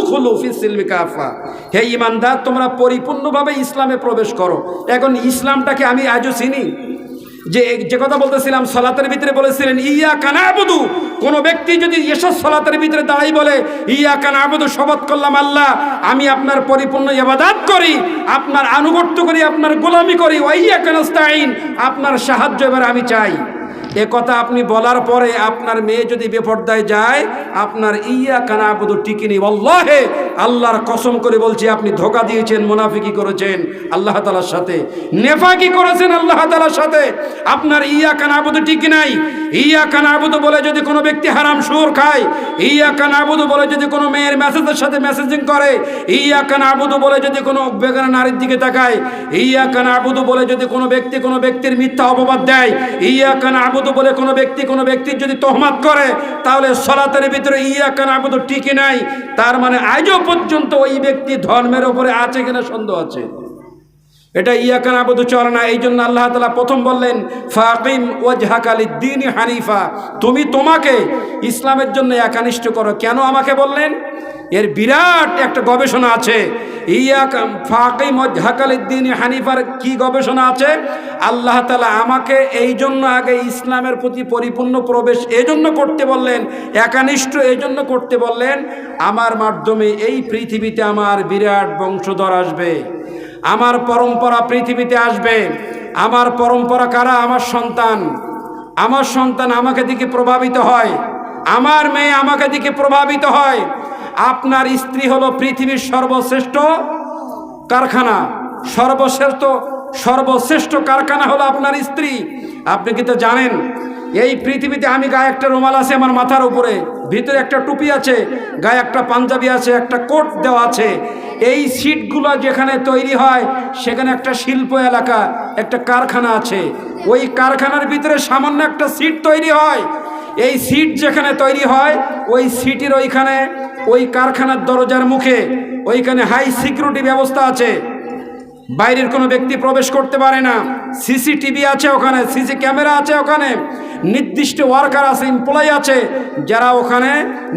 উদখুলু ফিস সিলমি কাফা, হে ঈমানদার তোমরা পরিপূর্ণভাবে ইসলামে প্রবেশ করো। এখন ইসলামটাকে আমি আজও চিনি। যে কথা বলতেছিলাম, সালাতের ভিতরে বলেছিলেন ইয়াকা না'বুদু, কোন ব্যক্তি যদি এসব সালাতের ভিতরে দাঁড়াই বলে ইয়াকা না'বুদু, শপথ করলাম আল্লাহ আমি আপনার পরিপূর্ণ ইবাদত করি, আপনার আনুগত্য করি, আপনার গোলামি করি, ওয়া ইয়াকা নাস্তাঈন, আপনার সাহায্য এবার আমি চাই। এ কথা আপনি বলার পরে আপনার মেয়ে যদি বেপরদায় যায়, আপনার ইয়াকা না'বুদু টিকিনি। ওয়াল্লাহি, আল্লাহর কসম করে বলছি, আপনি ধোঁকা দিয়েছেন, মুনাফিকি করেছেন আল্লাহ তাআলার সাথে, নেফাকি করেছেন আল্লাহ তাআলার সাথে। আপনার ইয়াকা না'বুদু ঠিক নাই। ইয়াকা না'বুদু বলে যদি কোনো ব্যক্তি হারাম সুর খায়, ইয়াকা না'বুদু বলে যদি কোনো মেয়ের মেসেজের সাথে মেসেজিং করে, ইয়াকা না'বুদু বলে যদি কোনো বেগানা নারীর দিকে তাকায়, ইয়াকা না'বুদু বলে যদি কোনো ব্যক্তি কোনো ব্যক্তির মিথ্যা অপবাদ দেয়, ইয়াকা না'বুদু বলে কোনো ব্যক্তির যদি তহমাত করে, তাহলে সালাতের ভিতরে ইয়াকা না'বুদু টিকে নাই। তার মানে আজও পর্যন্ত ওই ব্যক্তি ধর্মের উপরে আছে কিনা সন্দেহ আছে। এটা ইয়াকা না'বুদু চলে না। এই জন্য আল্লাহ তাআলা প্রথম বললেন ফাকিম ওয়াজহাকা লিদ্দীনি হানিফা, তুমি তোমাকে ইসলামের জন্য একানিষ্ঠ করো। কেন আমাকে বললেন? এর বিরাট একটা গবেষণা আছে। ইয়াকা ফাকিম ওয়াজহাকা লিদ্দীনি হানিফার কি গবেষণা আছে? আল্লাহ তাআলা আমাকে এই জন্য আগে ইসলামের প্রতি পরিপূর্ণ প্রবেশ এই জন্য করতে বললেন, একানিষ্ঠ এই জন্য করতে বললেন, আমার মাধ্যমে এই পৃথিবীতে আমার বিরাট বংশধর আসবে, আমার পরম্পরা পৃথিবীতে আসবে। আমার পরম্পরা কারা? আমার সন্তান। আমার সন্তান আমাকে দিকে প্রভাবিত হয়, আমার মেয়ে আমাকে দিকে প্রভাবিত হয়। আপনার স্ত্রী হলো পৃথিবীর সর্বশ্রেষ্ঠ কারখানা, সর্বশ্রেষ্ঠ কারখানা হলো আপনার স্ত্রী। আপনি কি তো জানেন? এই পৃথিবীতে আমি গায়ে একটা রুমাল আছে আমার মাথার উপরে, ভিতরে একটা টুপি আছে, গায়ে একটা পাঞ্জাবি আছে, একটা কোট দেওয়া আছে। এই সিটগুলো যেখানে তৈরি হয় সেখানে একটা শিল্প এলাকা, একটা কারখানা আছে। ওই কারখানার ভিতরে সামান্য একটা সিট তৈরি হয়। এই সিট যেখানে তৈরি হয় ওই সিটের ওইখানে ওই কারখানার দরজার মুখে ওইখানে হাই সিকিউরিটি ব্যবস্থা আছে, বাইরের কোনো ব্যক্তি প্রবেশ করতে পারে না। সিসিটিভি আছে ওখানে, সিসি ক্যামেরা আছে ওখানে, নির্দিষ্ট ওয়ার্কার আছে, এমপ্লয়ি আছে যারা ওখানে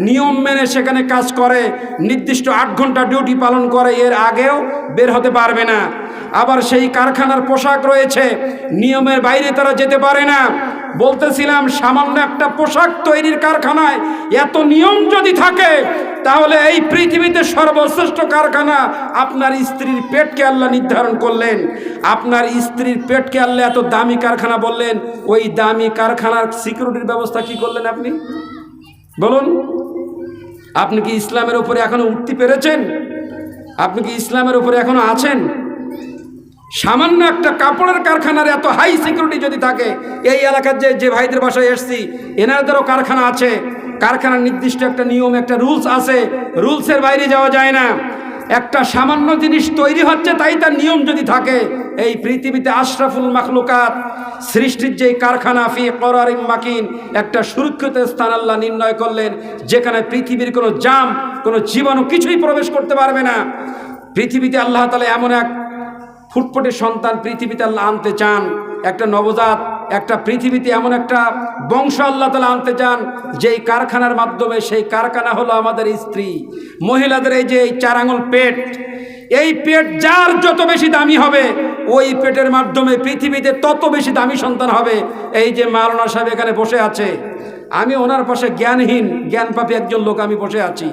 নিয়ম মেনে সেখানে কাজ করে, নির্দিষ্ট 8 ঘন্টা ডিউটি পালন করে, এর আগেও বের হতে পারবে না। আবার সেই কারখানার পোশাক রয়েছে, নিয়মের বাইরে তারা যেতে পারে না। বলতেছিলাম সামান্য একটা পোশাক তৈরির কারখানায় এত নিয়ম যদি থাকে, তাহলে এই পৃথিবীতে সর্বশ্রেষ্ঠ কারখানা আপনার স্ত্রীর পেটকে আল্লাহ নির্ধারণ করলেন। আপনার স্ত্রীর পেটকে আল্লাহ এত দামি কারখানা বললেন, ওই দামি কারখানার সিকিউরিটির ব্যবস্থা কি করলেন আপনি? বলুন, আপনি কি ইসলামের উপরে এখনো উঠতে পেরেছেন? আপনি কি ইসলামের উপরে এখনো আছেন? সামান্য একটা কাপড়ের কারখানার এত হাই সিকিউরিটি যদি থাকে, এই এলাকার যে ভাইদের বাসায় এসছি এনাদেরও কারখানা আছে, কারখানার নির্দিষ্ট একটা নিয়ম, একটা রুলস আছে, রুলসের বাইরে যাওয়া যায় না। একটা সামান্য জিনিস তৈরি হচ্ছে তাই তার নিয়ম যদি থাকে, এই পৃথিবীতে আশরাফুল মাখলুকাত সৃষ্টির যে কারখানা ফি করারিম মাকিন, একটা সুরক্ষিত স্থান আল্লাহ নির্ণয় করলেন, যেখানে পৃথিবীর কোনো জাম, কোনো জীবাণু কিছুই প্রবেশ করতে পারবে না। পৃথিবীতে আল্লাহ তাআলা এমন এক ফুটফুটে সন্তান পৃথিবীতে আল্লাহ আনতে চান, একটা নবজাত, একটা পৃথিবীতে এমন একটা বংশ আল্লাহ তাআলা আনতে চান যেই কারখানার মাধ্যমে, সেই কারখানা হলো আমাদের স্ত্রী। মহিলাদের এই যে 4 আঙুল পেট, এই পেট যার যত বেশি দামি হবে, ওই পেটের মাধ্যমে পৃথিবীতে তত বেশি দামি সন্তান হবে। এই যে মাওলানা সাহেব এখানে বসে আছে, আমি ওনার পাশে জ্ঞানহীন জ্ঞানপাপী একজন লোক, আমি বসে আছি।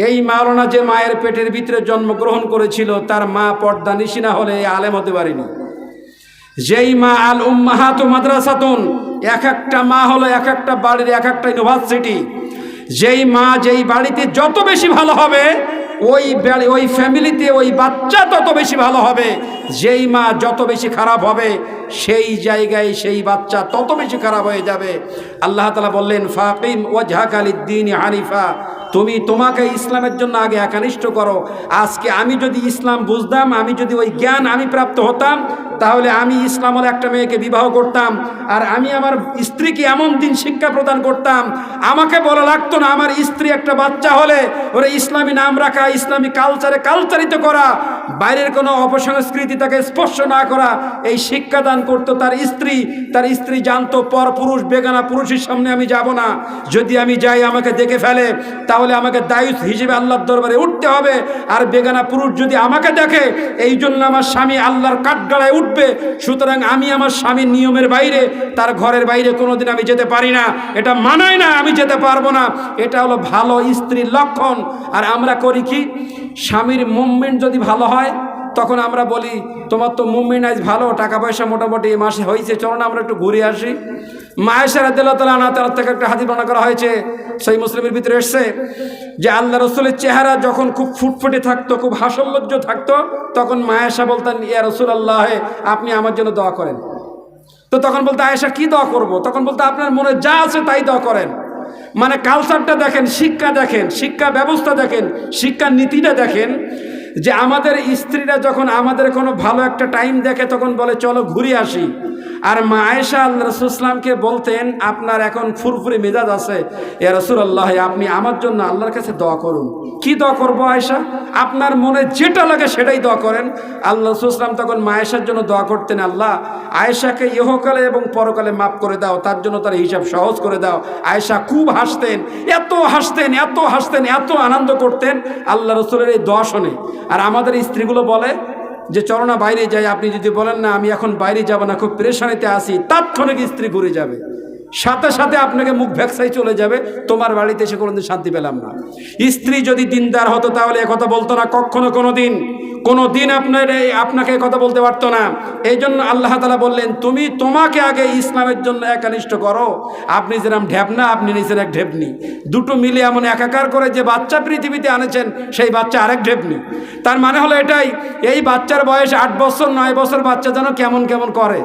এই মাওলানা যে মায়ের পেটের ভিতরে জন্মগ্রহণ করেছিল, তার মা পর্দা নিশি না হলে আলেম হতে পারেনি। যেই মা আল উম্মাহাতু মাদ্রাসাতুন, এক একটা মা হলো এক একটা বাড়ির এক একটা ইউনিভার্সিটি। যেই মা যেই বাড়িতে যত বেশি ভালো হবে, ওই ফ্যামিলিতে ওই বাচ্চা তত বেশি ভালো হবে। যেই মা যত বেশি খারাপ হবে, সেই জায়গায় সেই বাচ্চা তত বেশি খারাপ হয়ে যাবে। আল্লাহ তাআলা বললেন ফাকিম ওয়াজহাকা লিদ্দীনি হানিফা, তুমি তোমাকে ইসলামের জন্য আগে একানিষ্ঠ করো। আজকে আমি যদি ইসলাম বুঝতাম, আমি যদি ওই জ্ঞান আমি প্রাপ্ত হতাম, তাহলে আমি ইসলাম হলে একটা মেয়েকে বিবাহ করতাম, আর আমি আমার স্ত্রীকে এমন দিন শিক্ষা প্রদান করতাম, আমাকে বলা লাগতো না আমার স্ত্রী একটা বাচ্চা হলে ওরা ইসলামী নাম রাখা, ইসলামী কালচারিত করা, বাইরের কোনো অপসংস্কৃতি তাকে স্পর্শ না করা, এই শিক্ষাদান করতো তার স্ত্রী জানতো পর পুরুষ বেগানা পুরুষের সামনে আমি যাব না, যদি আমি যাই আমাকে দেখে ফেলে, তাহলে তাহলে আমাকে দায়িত্ব হিসেবে আল্লাহর দরবারে উঠতে হবে। আর বেগানা পুরুষ যদি আমাকে দেখে, এই জন্য আমার স্বামী আল্লাহর কাঠগড়ায় উঠবে। সুতরাং আমি আমার স্বামীর নিয়মের বাইরে, তার ঘরের বাইরে কোনোদিন আমি যেতে পারি না, এটা মানায় না, আমি যেতে পারবো না। এটা হলো ভালো স্ত্রীর লক্ষণ। আর আমরা করি কি, স্বামীর মুভমেন্ট যদি ভালো হয় তখন আমরা বলি তোমার তো মুভমেন্ট আজ ভালো, টাকা পয়সা মোটামুটি এই মাসে হয়েছে, চলো না আমরা একটু ঘুরে আসি। মায়েশা রাদিয়াল্লাহু তাআলা আনহা তার থেকে একটা হাদিস বর্ণনা করা হয়েছে, সেই মুসলিমের ভিতরে এসছে যে আল্লাহ রাসূলের চেহারা যখন খুব ফুটফুটে থাকতো, খুব হাস্যোল্লজ্জ থাকতো, তখন মায়েশা বলতেন ইয়া রাসূলুল্লাহ, আপনি আমার জন্য দোয়া করেন। তো তখন বলতে আয়েশা কি দোয়া করব? তখন বলতে আপনার মনে যা আছে তাই দোয়া করেন। মানে কালচারটা দেখেন, শিক্ষা দেখেন, শিক্ষা ব্যবস্থা দেখেন, শিক্ষার নীতিটা দেখেন। যে আমাদের স্ত্রীরা যখন আমাদের কোনো ভালো একটা টাইম দেখে তখন বলে চলো ঘুরে আসি। আর মা আয়েশা আল্লাহ রাসূল সাল্লামকে বলতেন আপনার এখন ফুরফুরে মেজাজ আছে, ইয়া রাসূলুল্লাহ আপনি আমার জন্য আল্লাহর কাছে দোয়া করুন। কি দোয়া করবো আয়েশা? আপনার মনে যেটা লাগে সেটাই দোয়া করেন। আল্লাহ রাসূল সাল্লাম তখন মা আয়েশার জন্য দোয়া করতেন, আল্লাহ আয়েশাকে ইহকালে এবং পরকালে মাফ করে দাও, তার জন্য তার হিসাব সহজ করে দাও। আয়েশা খুব হাসতেন, এত হাসতেন, এত হাসতেন, এত আনন্দ করতেন আল্লাহ রাসূলের এই দোয়া শুনে। আর আমাদের স্ত্রীগুলো বলে যে চলো না বাইরে যাই, আপনি যদি বলেন না আমি এখন বাইরে যাব না, খুব পেরেশানিতে আসি, তাৎক্ষণিক স্ত্রী ঘুরে যাবে, সাথে সাথে আপনাকে মুখ ভ্যাকসাই চলে যাবে, তোমার বাড়িতে এসে কোনোদিন শান্তি পেলাম না। স্ত্রী যদি দিনদার হতো তাহলে একথা বলতো না, কখনো কোনোদিন আপনাকে কথা বলতে পারতো না। এই জন্য আল্লাহ তাআলা বললেন তুমি তোমাকে আগে ইসলামের জন্য একনিষ্ঠ করো। আপনি যেরকম ঢেপনা, আপনি নিজের এক ঢেপনি, দুটো মিলে এমন একাকার করে যে বাচ্চা পৃথিবীতে আনেছেন সেই বাচ্চা আরেক ঢেপনি। তার মানে হলো এটাই, এই বাচ্চার বয়স 8 বছর 9 বছর বাচ্চা যেন কেমন কেমন করে।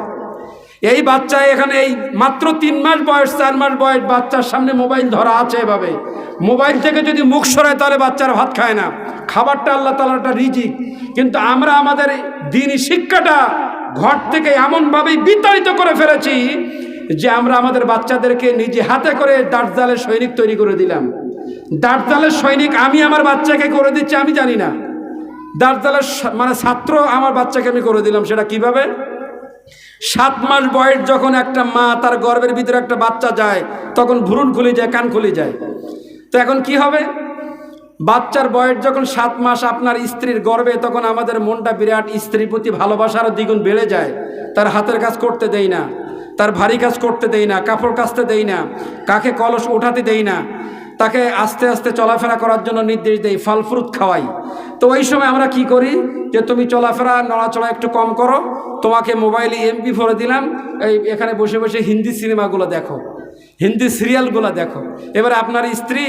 এই বাচ্চা এখানে এই মাত্র 3 মাস বয়স 4 মাস বয়স বাচ্চার সামনে মোবাইল ধরা আছে, এভাবে মোবাইল থেকে যদি মুখ সরায় তাহলে বাচ্চারা ভাত খায় না। খাবারটা আল্লাহ তাআলার একটা রিজিক, কিন্তু আমরা আমাদের দ্বীনি শিক্ষাটা ঘর থেকে এমনভাবেই বিতাড়িত করে ফেলেছি যে আমরা আমাদের বাচ্চাদেরকে নিজে হাতে করে দার্জালের সৈনিক তৈরি করে দিলাম। দার্জালের সৈনিক আমি আমার বাচ্চাকে করে দিচ্ছি আমি জানি না, দার্জালের মানে ছাত্র আমার বাচ্চাকে আমি করে দিলাম। সেটা কিভাবে? 7 মাস বয়স যখন একটা মা তার গর্ভের ভিতরে একটা বাচ্চা যায় তখন ভ্রূণ খুলে যায়, কান খুলে যায়। তো এখন কি হবে? বাচ্চার বয়স যখন 7 মাস আপনার স্ত্রীর গর্ভে, তখন আমাদের মনটা বিরাট, স্ত্রীর প্রতি ভালোবাসা আরও দ্বিগুণ বেড়ে যায়। তার হাতের কাজ করতে দেই না, তার ভারী কাজ করতে দেই না, কাপড় কাচতে দেই না, কাকে কলস ওঠাতে দেই না, তাকে আস্তে আস্তে চলাফেরা করার জন্য নির্দেশ দেই, ফল ফ্রুট খাওয়াই। তো ওই সময় আমরা কি করি যে তুমি চলাফেরা নড়াচড়া একটু কম করো, তোমাকে মোবাইলে MP ভরে দিলাম, এখানে বসে বসে হিন্দি সিনেমাগুলো দেখো, হিন্দি সিরিয়ালগুলো দেখো। এবার আপনার স্ত্রী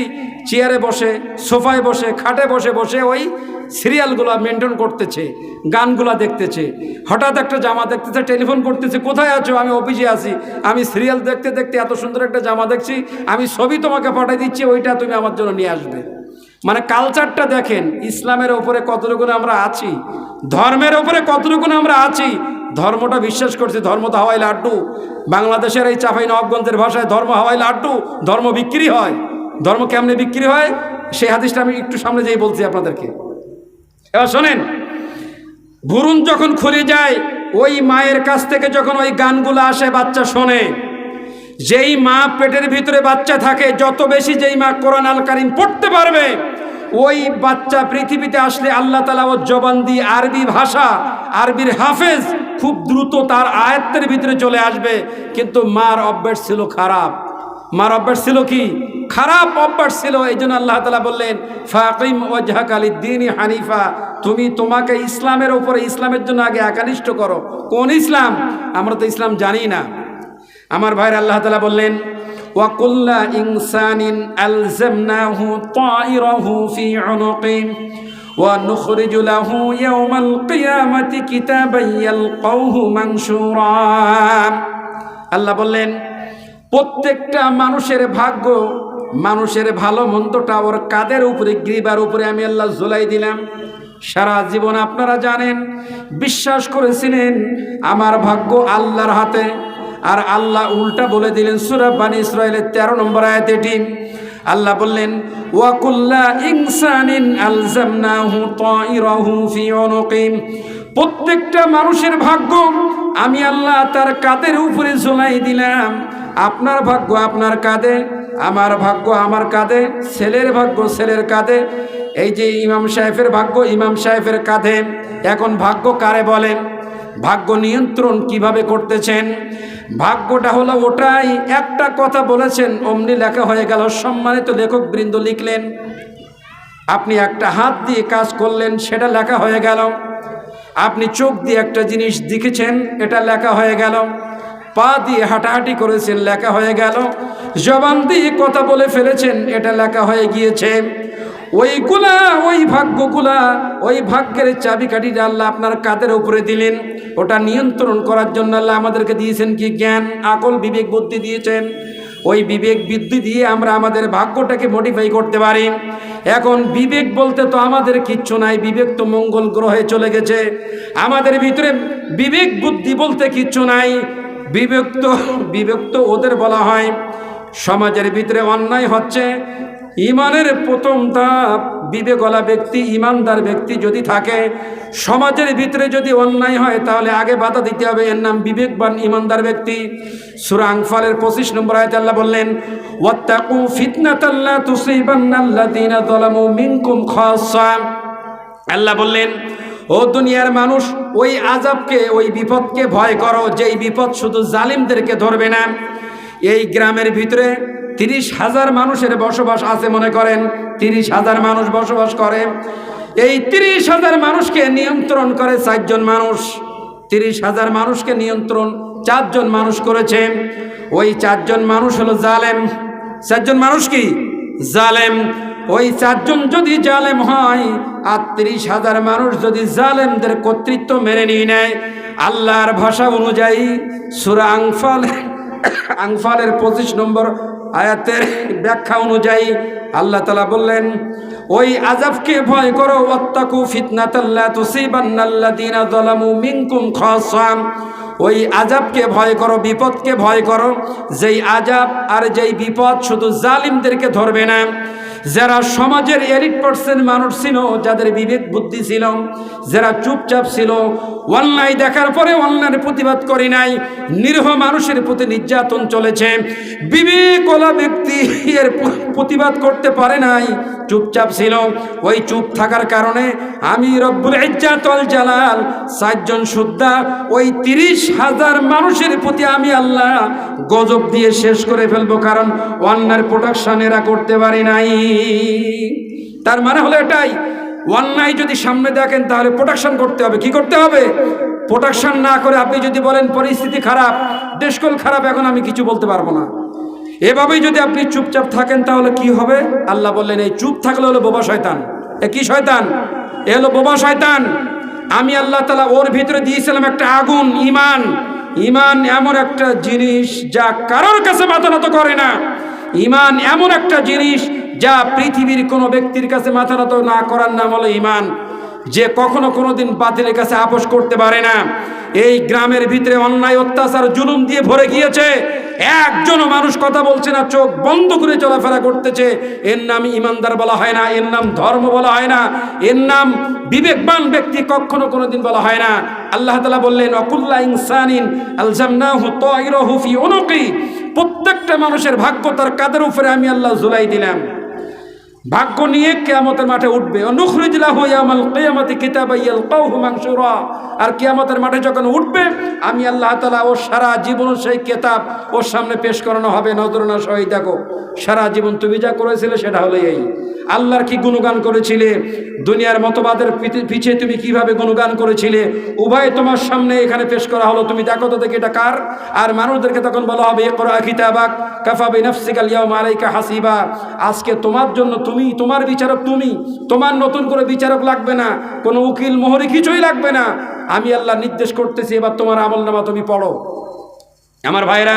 চেয়ারে বসে, সোফায় বসে, খাটে বসে বসে ওই সিরিয়ালগুলো মেনটেন করতেছে, গানগুলো দেখতেছে। হঠাৎ একটা জামা দেখতেছে, টেলিফোন করতেছে, কোথায় আছো? আমি অফিসে আছি, আমি সিরিয়াল দেখতে দেখতে এত সুন্দর একটা জামা দেখছি, আমি ছবি তোমাকে পাঠিয়ে দিচ্ছি, ওইটা তুমি আমার জন্য নিয়ে আসবে। মানে কালচারটা দেখেন, ইসলামের ওপরে কতটুকু আমরা আছি, ধর্মের ওপরে কতটুকু আমরা আছি। ধর্মটা বিশ্বাস করছি, ধর্ম তো হাওয়াই লাড্ডু। বাংলাদেশের এই চাঁপাই নবাবগঞ্জের ভাষায় ধর্ম হাওয়াই লাড্ডু, ধর্ম বিক্রি হয়। ধর্ম কেমনে বিক্রি হয় সেই হাদিসটা আমি একটু সামনে যেই বলছি আপনাদেরকে। এবার শোনেন, ভ্রূণ যখন খুলে যায়, ওই মায়ের কাছ থেকে যখন ওই গানগুলো আসে বাচ্চা শোনে। যেই মা পেটের ভিতরে বাচ্চা থাকে, যত বেশি যেই মা কোরআন আল কারীম পড়তে পারবে, ওই বাচ্চা পৃথিবীতে আসলে আল্লাহ তাআলা ওর জবান দিয়ে আরবি ভাষা, আরবির হাফেজ খুব দ্রুত তার আয়ত্তের ভিতরে চলে আসবে। কিন্তু মার অভ্যাস ছিল খারাপ, মার অভ্যাস ছিল কি? খারাপ অভ্যাস ছিল। এই জন্য আল্লাহ তাআলা বললেন ফাকিম ওয়াজহাকা লিদ্দীনি হানিফা, তুমি তোমাকে ইসলামের উপরে, ইসলামের জন্য আগে একনিষ্ঠ করো। কোন ইসলাম? আমরা তো ইসলাম জানি না। আমার ভাইয়ের আল্লাহ তাআলা বললেন ওয়া কুল্লা ইনসানিন আলজামনাহু তায়রাহু ফি উনুকি ওয়া নুখরিজু লাহু ইয়াওমাল কিয়ামাতি কিতাবান ইয়ালকাউহু মানশুরা। আল্লাহ বললেন প্রত্যেকটা মানুষের ভাগ্য, মানুষের ভালো মন্দটা ওর কাদের উপরে, গ্রীবার উপরে আমি আল্লাহ ঝুলাই দিলাম। সারা জীবন আপনারা জানেন, বিশ্বাস করেছিলেন আমার ভাগ্য আল্লাহর হাতে, আর আল্লাহ উল্টা বলে দিলেন সূরা বানী ইসরাঈলের 13 নম্বর আয়াতে এটি আল্লাহ বললেন ওয়া কুল্লা ইনসানিন আলজামনাহু তায়রাহু ফি উনুকি, প্রত্যেকটা মানুষের ভাগ্য আমি আল্লাহ তার কাঁধের উপরে ঝুলাই দিলাম। আপনার ভাগ্য আপনার কাঁধে, আমার ভাগ্য আমার কাঁধে, ছেলের ভাগ্য ছেলের কাঁধে, এই যে ইমাম সাহেবের ভাগ্য ইমাম সাহেবের কাঁধে। এখন ভাগ্য কারে বলে? ভাগ্য নিয়ন্ত্রণ কিভাবে করতেছেন? ভাগ্যটা হলো ওটাই, একটা কথা বলেছেন অমনি লেখা হয়ে গেল। সম্মানিত লেখক বৃন্দ লিখলেন, আপনি একটা হাত দিয়ে কাজ করলেন, সেটা লেখা হয়ে গেল। আপনি চোখ দিয়ে একটা জিনিস দেখেছেন, এটা লেখা হয়ে গেল। পা দিয়ে হাঁটাহাঁটি করেছেন, লেখা হয়ে গেল। জবান দিয়ে কথা বলে ফেলেছেন, এটা লেখা হয়ে গিয়েছে। ওইগুলা, ওই ভাগ্যগুলা, ওই ভাগ্যের চাবিকাঠিটা আল্লাহ আপনার কাঁধের উপরে দিলেন। ওটা নিয়ন্ত্রণ করার জন্য আল্লাহ আমাদেরকে দিয়েছেন কি? জ্ঞান, আকল, বিবেক, বুদ্ধি দিয়েছেন। ওই বিবেক বুদ্ধি দিয়ে আমরা আমাদের ভাগ্যটাকে মডিফাই করতে পারি। এখন বিবেক বলতে তো আমাদের কিচ্ছু নাই, বিবেক তো মঙ্গল গ্রহে চলে গেছে। আমাদের ভিতরে বিবেক বুদ্ধি বলতে কিচ্ছু নাই। বিবেক তো ওদের বলা হয়। সমাজের ভিতরে অন্যায় হচ্ছে, ইমানের প্রথম ধাপ বিবেকওয়ালা ব্যক্তি, ইমানদার ব্যক্তি যদি থাকে, সমাজের ভিতরে যদি অন্যায় হয় তাহলে আগে বাধা দিতে হবে, এর নাম বিবেকবান ইমানদার ব্যক্তি। সূরা আনফালের 25 নম্বর আয়াতে আল্লাহ বললেন, ওয়াত্তাকু ফিতনাতাল লা তুসিবান্নাল্লাযীনা যালামু মিনকুম খাসসা। আল্লাহ বললেন, ও দুনিয়ার মানুষ, ওই আযাবকে, ওই বিপদকে ভয় করো, যেই বিপদ শুধু জালিমদেরকে ধরবে না। এই গ্রামের ভিতরে 30,000 মানুষের বসবাস আছে, মনে করেন 30,000 মানুষ বসবাস করে। এই 30,000 মানুষকে নিয়ন্ত্রণ করে 4 জন মানুষ। 30,000 মানুষকে নিয়ন্ত্রণ 4 জন মানুষ করেছে। ওই 4 জন মানুষ হলো জালেম। 4 জন মানুষ কি? জালেম। ওই 4 জন যদি জালেম হয় আর 30,000 মানুষ যদি জালেমদের কর্তৃত্ব মেনে নিয়ে নেয়, আল্লাহর ভাষা অনুযায়ী সূরা আনফালের 25 নম্বর আয়াতের ব্যাখ্যা অনুযায়ী আল্লাহ তাআলা বললেন, ওই আযাবকে ভয় করো, ওয়াত্তাকু ফিতনাতাল লা তুসিবান্নাল্লাযীনা যালামু মিনকুম খাসসা। ওই আযাবকে ভয় করো, বিপদকে ভয় করো, যেই আযাব আর যেই বিপদ শুধু জালিমদেরকে ধরবে না। যারা সমাজের 80% মানুষ ছিল, যাদের বিবেক বুদ্ধি ছিল, যারা চুপচাপ ছিল, অন্যায় দেখার পরে অন্যায়ের প্রতিবাদ করে নাই, নিরীহ মানুষের প্রতি নির্যাতন চলেছে, বিবেকওয়ালা ব্যক্তি এর প্রতিবাদ করতে পারে নাই, চুপচাপ ছিল। ওই চুপ থাকার কারণে আমি রব্বুল ইজ্জাত ওয়াল জালাল 4 জন সুদ্ধা ওই 30,000 মানুষের প্রতি আমি আল্লাহ গজব দিয়ে শেষ করে ফেলবো, কারণ অন্যায়ের প্রোটেকশন এরা করতে পারে নাই। তার মানে হলো এটাই, অন্যায় যদি সামনে দেখেন তাহলে প্রোটেকশন করতে হবে। কি করতে হবে? প্রোটেকশন না করে আপনি যদি বলেন পরিস্থিতি খারাপ, দেশকল খারাপ, এখন আমি কিছু বলতে পারবো না, এভাবেই যদি আপনি চুপচাপ থাকেন তাহলে কি হবে? আল্লাহ বললেন, এই চুপ থাকলে হলো বোবা শয়তান। এ কি শয়তান? এ হলো বোবা শয়তান। আমি আল্লাহ তাআলা ওর ভিতরে দিয়েছিলাম একটা আগুন, ইমান। ইমান এমন একটা জিনিস যা কারোর কাছে মাথা নত করে না। ইমান এমন একটা জিনিস যা পৃথিবীর কোনো ব্যক্তির কাছে মাথা নত না করার নাম হলো ইমান, যে কখনো কোনোদিন বাতিলের কাছে আপোষ করতে পারে না। এই গ্রামের ভিতরে অন্যায়, অত্যাচার, জুলুম দিয়ে ভরে গিয়েছে। একজনও মানুষ কথা বলছে না, চোখ বন্ধ করে চলাফেরা করতেছে। এর নাম ইমানদার বলা হয় না, এর নাম ধর্ম বলা হয় না, এর নাম বিবেকবান ব্যক্তি কখনো কোনোদিন বলা হয় না। আল্লাহ তাআলা বললেন, ওয়াকুল্লা ইনসানিন আলজামনাহু তায়রাহু ফি উনুকি। প্রত্যেকটা মানুষের ভাগ্য তার কাঁধের উপরে আমি আল্লাহ ঝুলাই দিলাম। ভাগ্য নিয়ে কিয়ামতের মাঠে উঠবে। অনুখরিজ লাহু ইয়াউমাল কিয়ামাতি কিতাবান ইয়ালকাউহু মানশুরা। আর কিয়ামতের মাঠে যখন উঠবে, আমি আল্লাহ তাআলা ওর সারা জীবন সেই কিতাব ওর সামনে পেশ করানো হবে। নজরানা সহিত দেখো, সারা জীবন তুমি যা করেছিলে সেটা হলো এই। আল্লাহর কি গুণগান করেছিলে, দুনিয়ার মতবাদের পিছিয়ে তুমি কিভাবে গুণগান করেছিলে, উভয় তোমার সামনে এখানে পেশ করা হলো। তুমি দেখো তো দেখি এটা কার। আর মানুষদেরকে তখন বলা হবে, ইকরা কিতাবাক কাফা বিনাফসিকাল ইয়াউমা আলাইকা হাসিবা। আজকে তোমার জন্য তুমি, তোমার বিচারক তুমি, তোমার নতুন করে বিচারক লাগবে না, কোনো উকিল মোহরি কিছুই লাগবে না। আমি আল্লাহ নির্দেশ করতেছি, এবার তোমার আমলনামা তুমি পড়ো। আমার ভাইরা,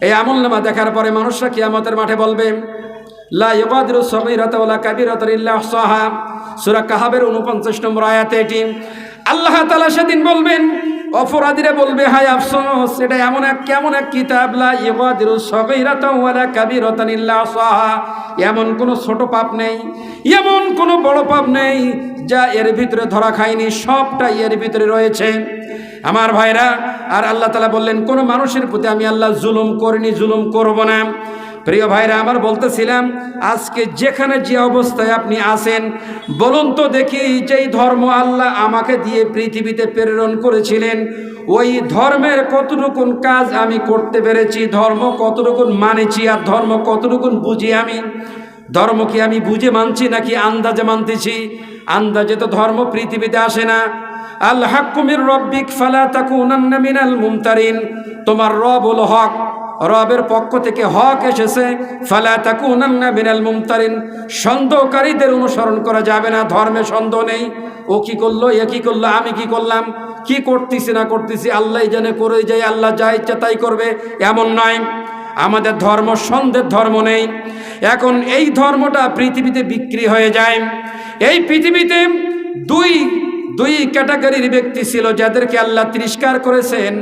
এই আমলনামা দেখার পরে মানুষরা কিয়ামতের মাঠে বলবে, লা ইউগাদিরু সগীরাতান ওয়ালা কাবীরাতান ইল্লা আহসাহা। সূরা কাহাবের 49 নম্বর আয়াতে এটি। আল্লাহ তাআলা সেদিন বলবেন, অপরাধীরা বলবে, হায় আফসোস, এটা কেমন এক কিতাব, লা ইউগাদিরু সগীরাতান ওয়ালা কাবীরাতান ইল্লা আহসাহা। এমন কোনো ছোট পাপ নেই, এমন কোনো বড় পাপ নেই যা এর ভিতরে ধরা খায়নি, সবটাই এর ভিতরে রয়েছে। আমার ভাইরা, আর আল্লাহ তাআলা বললেন, কোনো মানুষের প্রতি আমি আল্লাহ জুলুম করিনি, জুলুম করব না। প্রিয় ভাইরা আমার, বলতেছিলাম আজকে যেখানে যে অবস্থায় আপনি আছেন, বলুন তো দেখি, যেই ধর্ম আল্লাহ আমাকে দিয়ে পৃথিবীতে প্রেরণ করেছিলেন, ওই ধর্মের কতটুকুন কাজ আমি করতে পেরেছি, ধর্ম কতটুকুন মানেছি, আর ধর্ম কতটুকুন বুঝি আমি? ধর্ম কি আমি বুঝে মানছি নাকি আন্দাজে মানতেছি? আন্দাজে তো ধর্ম পৃথিবীতে আসে না। আল হাক্কু মির রব্বিক ফালা তাকুনান্না মিনাল মুমতারিন। তোমার রব হলো হক, রবের পক্ষ থেকে হক এসেছে। ফালা তাকুনান্না মিনাল মুমতারিন, সন্দেহকারীদের অনুসরণ করা যাবে না। ধর্মে সন্দেহ নেই। ও কি করলো, এ কি করলো, আমি কি করলাম, কি করতেছি না করতেছি আল্লাহ জানে, করে যাই, আল্লাহ যা ইচ্ছা তাই করবে, এমন নয়। আমাদের ধর্ম সন্দেহের ধর্ম নেই। এখন এই ধর্মটা পৃথিবীতে বিক্রি হয়ে যায়। এই পৃথিবীতে দুই ক্যাটাগরির ব্যক্তি ছিল যাদেরকে আল্লাহ তিরস্কার করেছেন।